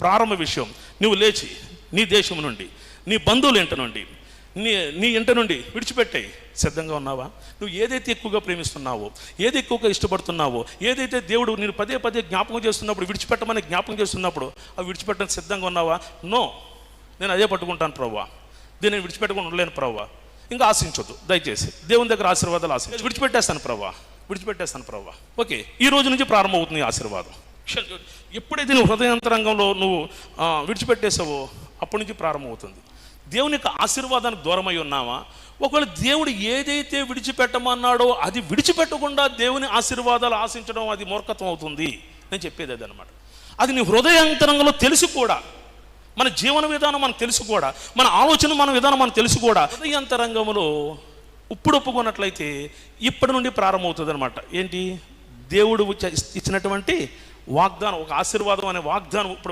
ప్రారంభ విషయం, నువ్వు లేచి నీ దేశం నుండి, నీ బంధువుల ఇంట నుండి, నీ ఇంట నుండి విడిచిపెట్టాయి. సిద్ధంగా ఉన్నావా? నువ్వు ఏదైతే ఎక్కువగా ప్రేమిస్తున్నావో, ఏది ఎక్కువగా ఇష్టపడుతున్నావో, ఏదైతే దేవుడు నేను పదే పదే జ్ఞాపకం చేస్తున్నప్పుడు, విడిచిపెట్టమని జ్ఞాపకం చేస్తున్నప్పుడు అవి విడిచిపెట్టడానికి సిద్ధంగా ఉన్నావా? నో, నేను అదే పట్టుకుంటాను ప్రభువా, దీన్ని నేను విడిచిపెట్టకుండా ఉండలేను ప్రభువా. ఇంకా ఆశించొద్దు దయచేసి, దేవుని దగ్గర ఆశీర్వాదాలు విడిచిపెట్టేస్తాను ప్రభువా. ఓకే, ఈ రోజు నుంచి ప్రారంభమవుతుంది ఈ ఆశీర్వాదం. ఎప్పుడైతే నువ్వు హృదయాంతరంగంలో నువ్వు విడిచిపెట్టేసావో అప్పటి నుంచి ప్రారంభమవుతుంది. దేవుని యొక్క ఆశీర్వాదానికి దూరమై ఉన్నావా? ఒకవేళ దేవుడు ఏదైతే విడిచిపెట్టమన్నాడో అది విడిచిపెట్టకుండా దేవుని ఆశీర్వాదాలు ఆశించడం అది మూర్ఖత్వం అవుతుంది. నేను చెప్పేది అది అనమాట. అది నీ హృదయాంతరంగంలో తెలిసి కూడా, మన జీవన విధానం మనకు తెలుసు కూడా, మన ఆలోచన మన విధానం మనకు తెలుసు కూడా, హృదయాంతరంగంలో ఇప్పుడు ఒప్పుకున్నట్లయితే ఇప్పటి నుండి ప్రారంభమవుతుంది అనమాట. ఏంటి? దేవుడు ఇచ్చినటువంటి వాగ్దానం, ఒక ఆశీర్వాదం అనే వాగ్దానం ఇప్పుడు